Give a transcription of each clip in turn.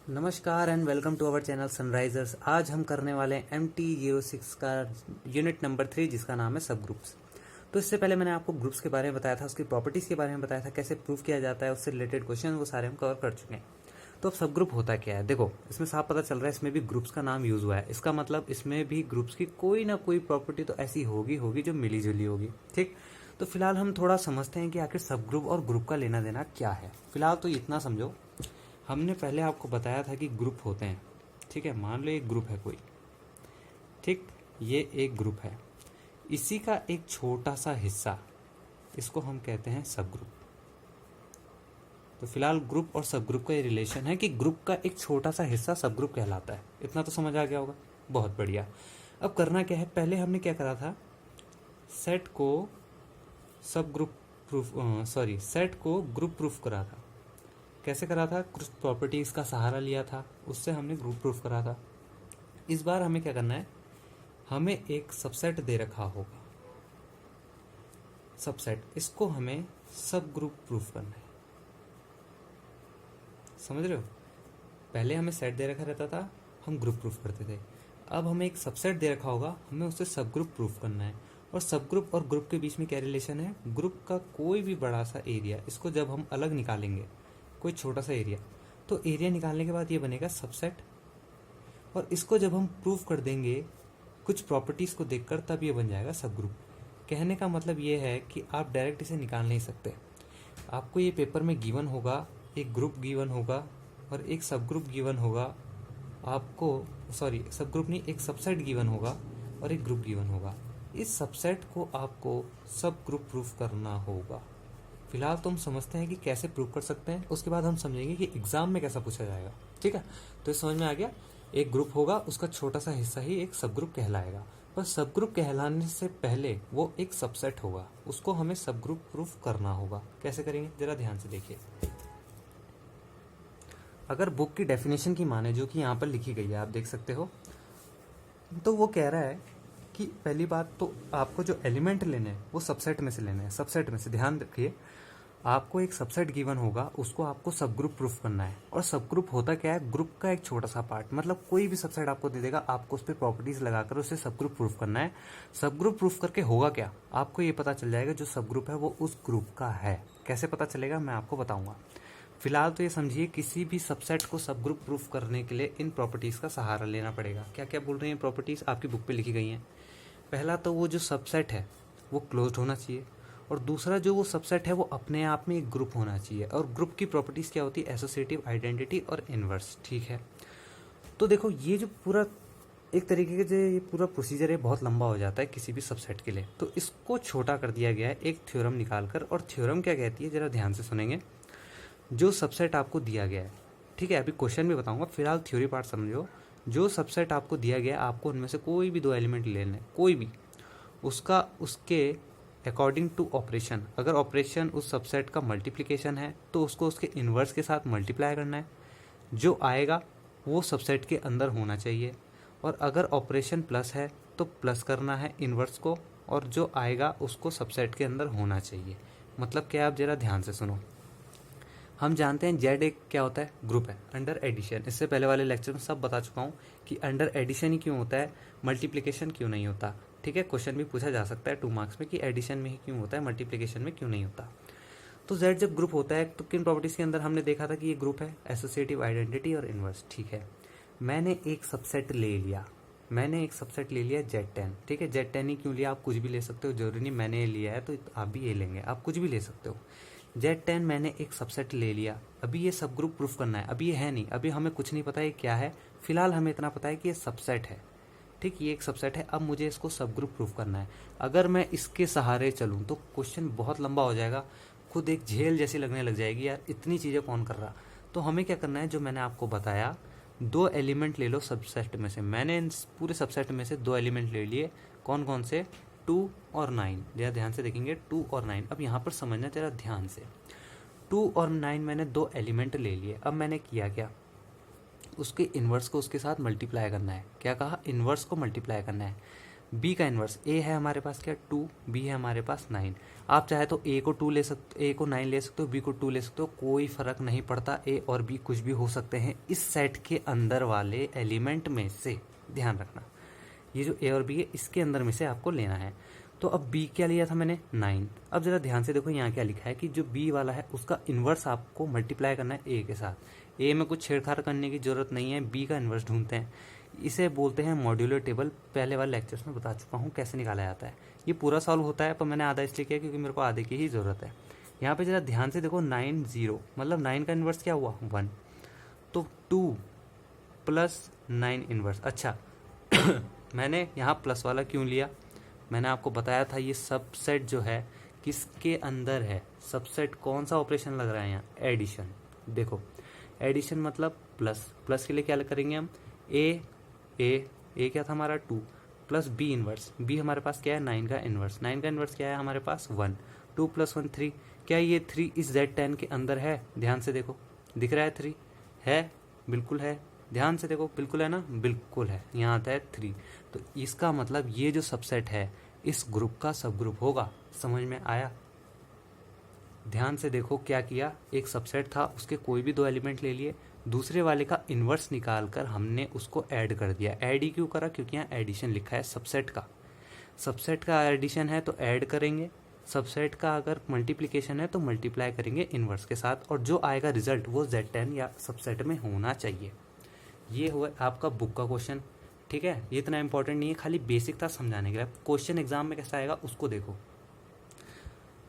नमस्कार and welcome to our channel Sunrisers. आज हम करने वाले हैं MT06 का यूनिट नंबर 3 जिसका नाम है सब ग्रुप्स। तो इससे पहले मैंने आपको ग्रुप्स के बारे में बताया था, उसकी प्रॉपर्टीज़ के बारे में बताया था, कैसे प्रूव किया जाता है, उससे रिलेटेड क्वेश्चन वो सारे हम कवर कर चुके हैं। तो अब सब ग्रुप होता क्या है, देखो इसमें साफ पता चल रहा है, इसमें भी ग्रुप्स का नाम यूज़ हुआ है। इसका मतलब इसमें भी ग्रुप्स की कोई ना कोई प्रॉपर्टी तो ऐसी होगी जो मिली जुली होगी। ठीक, तो फिलहाल हम थोड़ा समझते हैं कि आखिर सब ग्रुप और ग्रुप का लेना देना क्या है। फिलहाल तो इतना समझो, हमने पहले आपको बताया था कि ग्रुप होते हैं। ठीक है, मान लो एक ग्रुप है कोई, ठीक, ये एक ग्रुप है, इसी का एक छोटा सा हिस्सा, इसको हम कहते हैं सब ग्रुप। तो फिलहाल ग्रुप और सब ग्रुप का ये रिलेशन है कि ग्रुप का एक छोटा सा हिस्सा सब ग्रुप कहलाता है। इतना तो समझ आ गया होगा, बहुत बढ़िया। अब करना क्या है, पहले हमने क्या करा था, सेट को सब ग्रुप प्रूफ सेट को ग्रुप प्रूफ करा था। कैसे करा था, कुछ प्रॉपर्टीज का सहारा लिया था, उससे हमने ग्रुप प्रूफ करा था। इस बार हमें क्या करना है, हमें एक सबसेट दे रखा होगा, सबसेट, इसको हमें सब ग्रुप प्रूफ करना है। समझ रहे हो, पहले हमें सेट दे रखा रहता था, हम ग्रुप प्रूफ करते थे। अब हमें एक सबसेट दे रखा होगा, हमें उससे सब ग्रुप प्रूफ करना है। और सब ग्रुप और ग्रुप के बीच में क्या रिलेशन है, ग्रुप का कोई भी बड़ा सा एरिया, इसको जब हम अलग निकालेंगे, कोई छोटा सा एरिया, तो एरिया निकालने के बाद ये बनेगा सबसेट। और इसको जब हम प्रूफ कर देंगे कुछ प्रॉपर्टीज को देखकर, तब ये बन जाएगा सब ग्रुप। कहने का मतलब ये है कि आप डायरेक्ट इसे निकाल नहीं सकते। आपको ये पेपर में गिवन होगा, एक ग्रुप गिवन होगा और एक सब ग्रुप गिवन होगा। आपको सब ग्रुप नहीं, एक सबसेट गिवन होगा और एक ग्रुप गिवन होगा। इस सबसेट को आपको सब ग्रुप प्रूफ करना होगा। फिलहाल तो हम समझते हैं कि कैसे प्रूव कर सकते हैं, उसके बाद हम समझेंगे कि एग्जाम में कैसा पूछा जाएगा। ठीक है, तो समझ में आ गया, एक ग्रुप होगा, उसका छोटा सा हिस्सा ही एक सब ग्रुप कहलाएगा। पर सब ग्रुप कहलाने से पहले वो एक सबसेट होगा, उसको हमें सब ग्रुप प्रूफ करना होगा। कैसे करेंगे, जरा ध्यान से देखिए। अगर बुक की डेफिनेशन की माने, जो कि यहाँ पर लिखी गई है, आप देख सकते हो, तो वो कह रहा है कि पहली बात तो आपको जो एलिमेंट लेने हैं वो सबसेट में से लेने हैं। सबसेट में से ध्यान रखिए, आपको एक सबसेट गिवन होगा, उसको आपको सब ग्रुप प्रूफ करना है। और सब ग्रुप होता क्या है, ग्रुप का एक छोटा सा पार्ट, मतलब कोई भी सबसेट आपको दे देगा, आपको उस पर प्रॉपर्टीज लगाकर उसे सब ग्रुप प्रूफ करना है। सब ग्रुप प्रूफ करके होगा क्या, आपको ये पता चल जाएगा जो सब ग्रुप है वो उस ग्रुप का है। कैसे पता चलेगा, मैं आपको बताऊंगा। फिलहाल तो ये समझिए, किसी भी सबसेट को सब ग्रुप प्रूफ करने के लिए इन प्रॉपर्टीज का सहारा लेना पड़ेगा। क्या क्या बोल रही हैं प्रॉपर्टीज, आपकी बुक पे लिखी गई हैं। पहला तो वो जो सबसेट है वो क्लोज्ड होना चाहिए, और दूसरा जो वो सबसेट है वो अपने आप में एक ग्रुप होना चाहिए। और ग्रुप की प्रॉपर्टीज क्या होती है, एसोसिएटिव, आइडेंटिटी और इनवर्स। ठीक है, तो देखो ये जो पूरा एक तरीके से ये पूरा प्रोसीजर है, बहुत लंबा हो जाता है किसी भी सबसेट के लिए, तो इसको छोटा कर दिया गया है एक थ्योरम निकालकर। और थ्योरम क्या कहती है, जरा ध्यान से सुनेंगे। जो सबसेट आपको दिया गया है, ठीक है, अभी क्वेश्चन भी बताऊंगा, फिलहाल थ्योरी पार्ट समझो। जो सबसेट आपको दिया गया है, आपको उनमें से कोई भी दो एलिमेंट लेने, कोई भी, उसके अकॉर्डिंग टू ऑपरेशन, अगर ऑपरेशन उस सबसेट का मल्टीप्लिकेशन है तो उसको उसके इन्वर्स के साथ मल्टीप्लाई करना है। जो आएगा वो सबसेट के अंदर होना चाहिए। और अगर ऑपरेशन प्लस है तो प्लस करना है इन्वर्स को, और जो आएगा उसको सबसेट के अंदर होना चाहिए। मतलब क्या, आप जरा ध्यान से सुनो। हम जानते हैं जेड एक क्या होता है, ग्रुप है, अंडर एडिशन। इससे पहले वाले लेक्चर में सब बता चुका हूँ कि अंडर एडिशन ही क्यों होता है, मल्टीप्लिकेशन क्यों नहीं होता। ठीक है, क्वेश्चन भी पूछा जा सकता है 2 मार्क्स में कि एडिशन में ही क्यों होता है, मल्टीप्लिकेशन में क्यों नहीं होता। तो जेड जब ग्रुप होता है तो किन प्रॉपर्टीज के अंदर हमने देखा था कि ये ग्रुप है, एसोसिएटिव, आइडेंटिटी और इनवर्स। ठीक है, मैंने एक सबसेट ले लिया, Z10। ठीक है, Z10 ही क्यों लिया, आप कुछ भी ले सकते हो, जरूरी नहीं मैंने लिया है तो आप भी ये लेंगे, आप कुछ भी ले सकते हो। Z10 मैंने एक सबसेट ले लिया, अभी ये सब ग्रुप प्रूफ करना है। अभी ये है नहीं, अभी हमें कुछ नहीं पता ये क्या है, फिलहाल हमें इतना पता है कि ये सबसेट है। ठीक, ये एक सबसेट है, अब मुझे इसको सब ग्रुप प्रूफ करना है। अगर मैं इसके सहारे चलूँ तो क्वेश्चन बहुत लंबा हो जाएगा, खुद एक झेल जैसी लगने लग जाएगी, यार इतनी चीज़ें कौन कर रहा। तो हमें क्या करना है, जो मैंने आपको बताया, 2 एलिमेंट ले लो सबसेट में से। मैंने पूरे सबसेट में से 2 एलिमेंट ले लिए, कौन कौन से, 2 और 9। जरा ध्यान से देखेंगे, 2 और 9। अब यहाँ पर समझना जरा ध्यान से, 2 और 9 मैंने 2 एलिमेंट ले लिए। अब मैंने किया क्या, उसके इन्वर्स को उसके साथ मल्टीप्लाई करना है। क्या कहा, इन्वर्स को मल्टीप्लाई करना है। बी का इन्वर्स, ए है हमारे पास क्या 2, बी है हमारे पास 9। आप चाहे तो ए को 2 ले सकते, ए को 9 ले सकते हो, बी को 2 ले सकते हो, कोई फर्क नहीं पड़ता, ए और बी कुछ भी हो सकते हैं इस सेट के अंदर वाले एलिमेंट में से। ध्यान रखना, ये जो ए और बी है इसके अंदर में से आपको लेना है। तो अब बी क्या लिया था मैंने 9। अब जरा ध्यान से देखो यहाँ क्या लिखा है कि जो बी वाला है उसका इन्वर्स आपको मल्टीप्लाई करना है ए के साथ। ए में कुछ छेड़छाड़ करने की जरूरत नहीं है, बी का इन्वर्स ढूंढते हैं। इसे बोलते हैं मॉड्यूलर टेबल, पहले वाले लेक्चर्स में बता चुका हूँ कैसे निकाला जाता है। ये पूरा सॉल्व होता है पर मैंने आधा इसलिए किया क्योंकि मेरे को आधे की ही जरूरत है। यहाँ पे जरा ध्यान से देखो 9 0 मतलब 9 का इन्वर्स क्या हुआ 1, तो 2 प्लस 9 इन्वर्स। अच्छा मैंने यहाँ प्लस वाला क्यों लिया, मैंने आपको बताया था ये सबसेट जो है किसके अंदर है, सबसेट कौन सा ऑपरेशन लग रहा है यहाँ, एडिशन। देखो एडिशन मतलब प्लस, प्लस के लिए क्या करेंगे हम, ए क्या था हमारा 2 प्लस बी इन्वर्स, बी हमारे पास क्या है 9 का इन्वर्स, 9 का इन्वर्स क्या है हमारे पास 1, 2 प्लस 1 3। क्या ये 3 इस Z10 के अंदर है, ध्यान से देखो दिख रहा है 3 है, बिल्कुल है, ध्यान से देखो बिल्कुल है ना, बिल्कुल है, यहाँ आता है 3। तो इसका मतलब ये जो सबसेट है इस ग्रुप का सब ग्रुप होगा। समझ में आया? ध्यान से देखो क्या किया, एक सबसेट था उसके कोई भी 2 एलिमेंट ले लिए, दूसरे वाले का इन्वर्स निकाल कर हमने उसको ऐड कर दिया। ऐड ही क्यों करा, क्योंकि यहाँ एडिशन लिखा है सबसेट का, सबसेट का एडिशन है तो ऐड करेंगे, सबसेट का अगर मल्टीप्लिकेशन है तो मल्टीप्लाई करेंगे इन्वर्स के साथ, और जो आएगा रिजल्ट वो Z10 या सबसेट में होना चाहिए। ये हुआ आपका बुक का क्वेश्चन, ठीक है। ये इतना इंपॉर्टेंट नहीं है, खाली बेसिक था समझाने के लिए। क्वेश्चन एग्जाम में कैसा आएगा उसको देखो।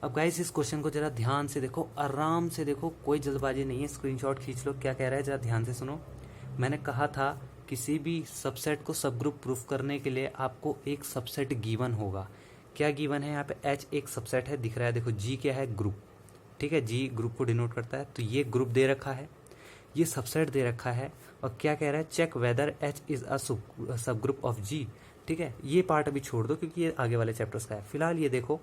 अब गाइस इस क्वेश्चन को जरा ध्यान से देखो, आराम से देखो, कोई जल्दबाजी नहीं है, स्क्रीनशॉट खींच लो। क्या कह रहा है जरा ध्यान से सुनो। मैंने कहा था किसी भी सबसेट को सब ग्रुप प्रूफ करने के लिए आपको एक सबसेट गिवन होगा। क्या गिवन है यहाँ पे, एच एक सबसेट है, दिख रहा है देखो, जी क्या है ग्रुप, ठीक है, जी ग्रुप को डिनोट करता है। तो ये ग्रुप दे रखा है, ये सबसेट दे रखा है, और क्या कह रहा है, check whether H is a subgroup of जी। ठीक है, ये पार्ट अभी छोड़ दो क्योंकि ये आगे वाले चैप्टर्स का है। फिलहाल ये देखो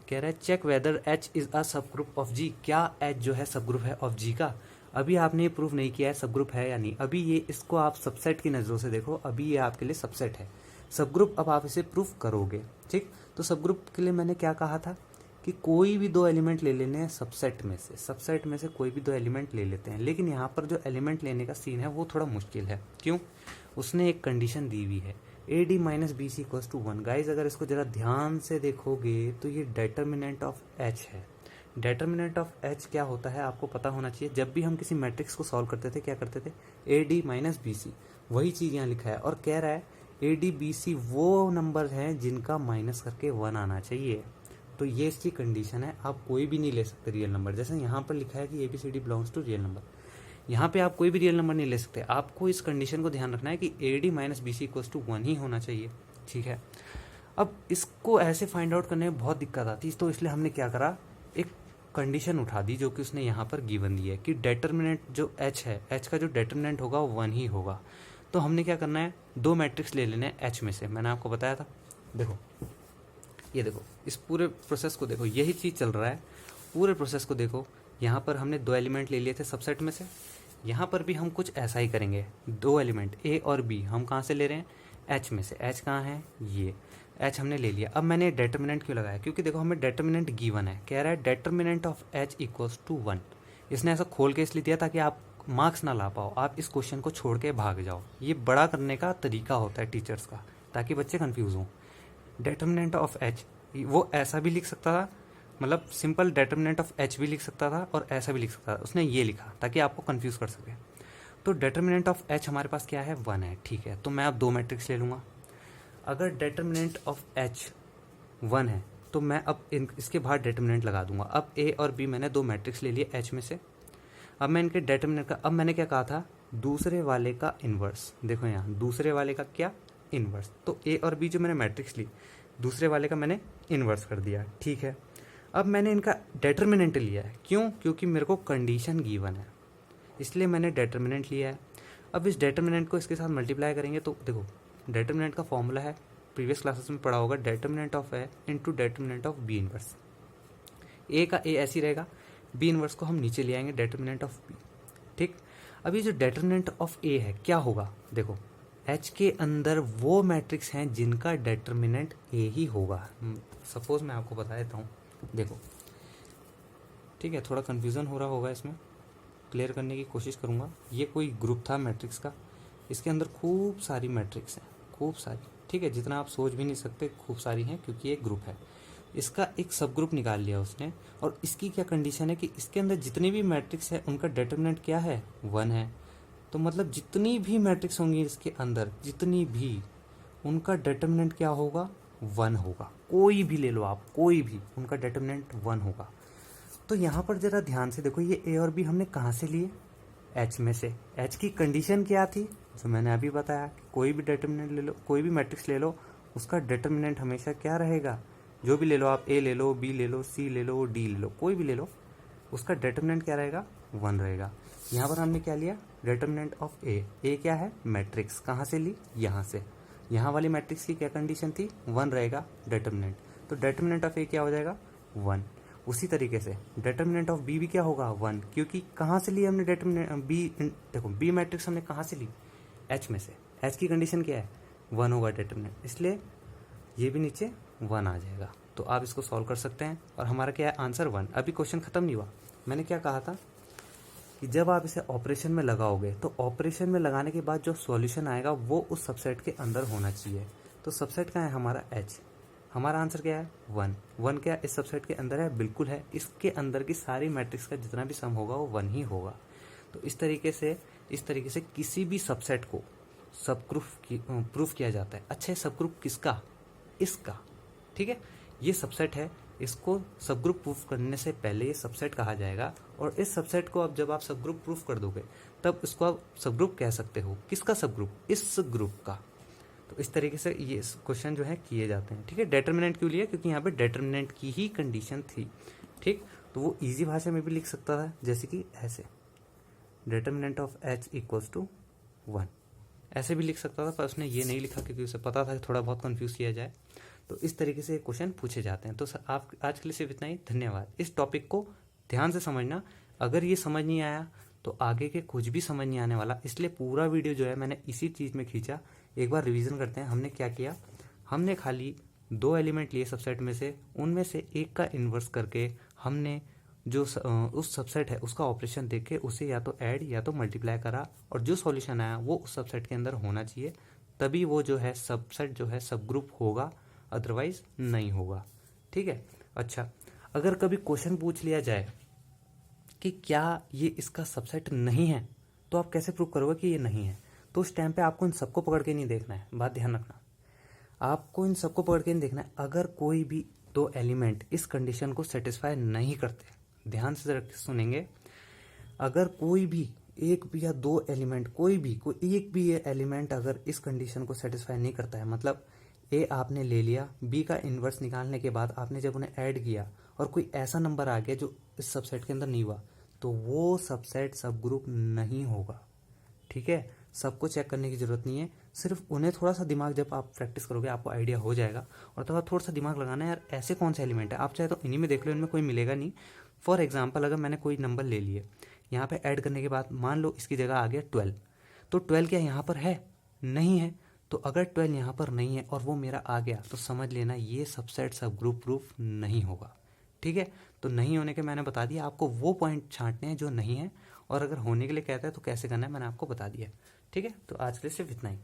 कह रहा है check whether H is a subgroup of जी, क्या एच जो है सब ग्रुप है ऑफ जी का। अभी आपने ये प्रूफ नहीं किया है सब ग्रुप है या नहीं, अभी ये इसको आप सबसेट की नज़रों से देखो, अभी ये आपके लिए सबसेट है। सब ग्रुप अब आप इसे प्रूफ करोगे, ठीक। तो सब ग्रुप के लिए मैंने क्या कहा था कि कोई भी 2 एलिमेंट ले लेने हैं सबसेट में से, सबसेट में से कोई भी 2 एलिमेंट ले लेते हैं। लेकिन यहाँ पर जो एलिमेंट लेने का सीन है वो थोड़ा मुश्किल है। क्यों? उसने एक कंडीशन दी हुई है, A D minus B C equals to 1। Guys अगर इसको जरा ध्यान से देखोगे तो ये डेटर्मिनेंट ऑफ एच है। डेटर्मिनेंट ऑफ एच क्या होता है आपको पता होना चाहिए। जब भी हम किसी मैट्रिक्स को सॉल्व करते थे क्या करते थे, A D minus B C, वही चीज़ यहाँ लिखा है। और कह रहा है ए डी बी सी वो नंबर हैं जिनका माइनस करके 1 आना चाहिए। तो ये इसकी कंडीशन है, आप कोई भी नहीं ले सकते रियल नंबर। जैसे यहाँ पर लिखा है कि ABCD belongs to real number, यहाँ पे आप कोई भी रियल नंबर नहीं ले सकते। आपको इस कंडीशन को ध्यान रखना है कि AD minus BC equals to 1 ही होना चाहिए, ठीक है। अब इसको ऐसे फाइंड आउट करने में बहुत दिक्कत आती है, तो इसलिए हमने क्या करा, एक कंडीशन उठा दी जो कि उसने यहाँ पर गिवन दी है कि डेटर्मिनेंट जो H है, H का जो डेटर्मिनेंट होगा वो 1 ही होगा। तो हमने क्या करना है, 2 मैट्रिक्स ले लेने हैं H में से, मैंने आपको बताया था। देखो ये देखो, इस पूरे प्रोसेस को देखो, यही चीज़ चल रहा है, पूरे प्रोसेस को देखो। यहाँ पर हमने 2 एलिमेंट ले लिए थे सबसेट में से, यहाँ पर भी हम कुछ ऐसा ही करेंगे। 2 एलिमेंट ए और बी हम कहाँ से ले रहे हैं, एच में से। एच कहाँ है, ये एच हमने ले लिया। अब मैंने डेटर्मिनेंट क्यों लगाया, क्योंकि देखो हमें डेटर्मिनेंट गिवन है, कह रहा है determinant of H equals to 1। इसने ऐसा खोल के इसलिए दिया ताकि आप मार्क्स ना ला पाओ, आप इस क्वेश्चन को छोड़ के भाग जाओ। ये बड़ा करने का तरीका होता है टीचर्स का, ताकि बच्चे कन्फ्यूज हों। डेटर्मिनेंट ऑफ एच वो ऐसा भी लिख सकता था, मतलब सिंपल डेटर्मिनेंट ऑफ एच भी लिख सकता था और ऐसा भी लिख सकता था, उसने ये लिखा ताकि आपको कंफ्यूज कर सके। तो डेटर्मिनेंट ऑफ एच हमारे पास क्या है, 1 है, ठीक है। तो मैं अब 2 मैट्रिक्स ले लूँगा। अगर डेटर्मिनेंट ऑफ एच 1 है तो मैं अब इसके बाहर डेटर्मिनेंट लगा दूंगा। अब ए और बी मैंने 2 मैट्रिक्स ले लिए एच में से। अब मैं इनके डेटर्मिनेंट का, अब मैंने क्या कहा था, दूसरे वाले का इन्वर्स। देखो यहाँ दूसरे वाले का क्या, इन्वर्स। तो ए और बी जो मैंने मैट्रिक्स ली, दूसरे वाले का मैंने इन्वर्स कर दिया, ठीक है। अब मैंने इनका डेटर्मिनेंट लिया है, क्यों, क्योंकि मेरे को कंडीशन गिवन है, इसलिए मैंने डेटर्मिनेंट लिया है। अब इस डेटर्मिनेंट को इसके साथ मल्टीप्लाई करेंगे तो देखो डेटर्मिनेंट का फॉर्मूला है, प्रीवियस क्लासेस में पढ़ा होगा, determinant of A into determinant of B inverse. A का ए ऐसी रहेगा, बी इन्वर्स को हम नीचे ले आएंगे, डेटर्मिनेंट ऑफ बी, ठीक। अब ये जो डेटर्मिनेंट ऑफ ए है क्या होगा, देखो एच के अंदर वो मैट्रिक्स हैं जिनका डेटर्मिनेंट ए ही होगा। सपोज मैं आपको बता देता हूँ, देखो ठीक है, थोड़ा कन्फ्यूज़न हो रहा होगा, इसमें क्लियर करने की कोशिश करूँगा। ये कोई ग्रुप था मैट्रिक्स का, इसके अंदर खूब सारी मैट्रिक्स हैं, खूब सारी, ठीक है, जितना आप सोच भी नहीं सकते, खूब सारी हैं, क्योंकि ये ग्रुप है। इसका एक सब ग्रुप निकाल लिया उसने, और इसकी क्या कंडीशन है कि इसके अंदर जितनी भी मैट्रिक्स है उनका डेटर्मिनेंट क्या है, 1 है। तो मतलब जितनी भी मैट्रिक्स होंगी इसके अंदर, जितनी भी, उनका डेटर्मिनेंट क्या होगा, 1 होगा। कोई भी ले लो आप, कोई भी, उनका डेटर्मिनेंट 1 होगा। तो यहाँ पर जरा ध्यान से देखो, ये ए और बी हमने कहाँ से लिए, एच में से। एच की कंडीशन क्या थी, जो मैंने अभी बताया कि कोई भी डेटर्मिनेंट ले लो, कोई भी मैट्रिक्स ले लो, उसका डेटर्मिनेंट हमेशा क्या रहेगा, जो भी ले लो आप, ए ले लो, बी ले लो, सी ले लो, डी ले लो, कोई भी ले लो, उसका डेटर्मिनेंट क्या रहेगा, 1 रहेगा। यहाँ पर हमने क्या लिया, डेटर्मिनेंट ऑफ ए। ए क्या है, मैट्रिक्स, कहाँ से ली, यहाँ से। यहाँ वाली मैट्रिक्स की क्या कंडीशन थी, 1 रहेगा डेटर्मिनेंट, तो डेटर्मिनेंट ऑफ ए क्या हो जाएगा, 1। उसी तरीके से डेटर्मिनेंट ऑफ बी भी क्या होगा, 1, क्योंकि कहाँ से ली हमने डेटर्मिनेंट बी, देखो बी मैट्रिक्स हमने कहाँ से ली, एच में से। एच की कंडीशन क्या है, 1 होगा डेटर्मिनेंट, इसलिए ये भी नीचे 1 आ जाएगा। तो आप इसको सॉल्व कर सकते हैं, और हमारा क्या है, आंसर 1। अभी क्वेश्चन खत्म नहीं हुआ, मैंने क्या कहा था कि जब आप इसे ऑपरेशन में लगाओगे तो ऑपरेशन में लगाने के बाद जो सॉल्यूशन आएगा वो उस सबसेट के अंदर होना चाहिए। तो सबसेट का है हमारा एच, हमारा आंसर क्या है, 1। 1 क्या इस सबसेट के अंदर है, बिल्कुल है। इसके अंदर की सारी मैट्रिक्स का जितना भी सम होगा वो 1 ही होगा। तो इस तरीके से किसी भी सबसेट को सब ग्रुप प्रूफ किया जाता है। अच्छा, सब ग्रुप किसका, इसका, ठीक है, ये सबसेट है, इसको सब ग्रुप प्रूफ करने से पहले ये सबसेट कहा जाएगा, और इस सबसेट को अब जब आप सब ग्रुप प्रूफ कर दोगे तब इसको आप सब ग्रुप कह सकते हो। किसका सब ग्रुप, इस ग्रुप का। तो इस तरीके से ये क्वेश्चन जो है किए जाते हैं, ठीक है। डेटर्मिनेंट क्यों लिया, क्योंकि यहाँ पे डेटर्मिनेंट की ही कंडीशन थी, ठीक। तो वो इजी भाषा में भी लिख सकता था, जैसे कि ऐसे, determinant of H equals to 1, ऐसे भी लिख सकता था, पर उसने ये नहीं लिखा क्योंकि उसे पता था कि थोड़ा बहुत कंफ्यूज किया जाए। तो इस तरीके से क्वेश्चन पूछे जाते हैं। तो आप आज के लिए सिर्फ इतना ही, धन्यवाद। इस टॉपिक को ध्यान से समझना, अगर ये समझ नहीं आया तो आगे के कुछ भी समझ नहीं आने वाला, इसलिए पूरा वीडियो जो है मैंने इसी चीज़ में खींचा। एक बार रिवीजन करते हैं, हमने क्या किया, हमने खाली 2 एलिमेंट लिए सबसेट में से, उनमें से एक का इन्वर्स करके हमने जो उस सबसेट है उसका ऑपरेशन देख के उसे या तो ऐड या तो मल्टीप्लाई करा, और जो सॉल्यूशन आया वो उस सबसेट के अंदर होना चाहिए, तभी वो जो है सबसेट जो है सब ग्रुप होगा, अदरवाइज नहीं होगा, ठीक है। अच्छा, अगर कभी क्वेश्चन पूछ लिया जाए कि क्या ये इसका सबसेट नहीं है, तो आप कैसे प्रूव करोगे कि ये नहीं है। तो उस टाइम पे आपको इन सबको पकड़ के नहीं देखना है, बात ध्यान रखना, आपको इन सबको पकड़ के नहीं देखना है। अगर कोई भी 2 एलिमेंट इस कंडीशन को सेटिस्फाई नहीं करते, ध्यान से जरा सुनेंगे, अगर कोई भी एक भी या 2 एलिमेंट, कोई एक भी एलिमेंट अगर इस कंडीशन को सेटिस्फाई नहीं करता है, मतलब ए आपने ले लिया, बी का इन्वर्स निकालने के बाद आपने जब उन्हें ऐड किया और कोई ऐसा नंबर आ गया जो इस सबसेट के अंदर नहीं हुआ, तो वो सबसेट सब ग्रुप नहीं होगा, ठीक है। सबको चेक करने की जरूरत नहीं है, सिर्फ उन्हें थोड़ा सा दिमाग, जब आप प्रैक्टिस करोगे आपको आइडिया हो जाएगा, और तब आप थोड़ा सा दिमाग लगाना है, यार ऐसे कौन से एलिमेंट है, आप चाहे तो इन्हीं में देख लो, इनमें कोई मिलेगा नहीं। फॉर एग्जाम्पल, अगर मैंने कोई नंबर ले लिए, यहाँ पे ऐड करने के बाद मान लो इसकी जगह आ गया 12, तो 12 क्या यहाँ पर है, नहीं है। तो अगर 12 यहाँ पर नहीं है और वो मेरा आ गया, तो समझ लेना ये सबसेट सब ग्रुप प्रूफ नहीं होगा, ठीक है। तो नहीं होने के मैंने बता दिया, आपको वो पॉइंट छांटने हैं जो नहीं है, और अगर होने के लिए कहता है तो कैसे करना है मैंने आपको बता दिया, ठीक है। तो आज के लिए सिर्फ इतना ही।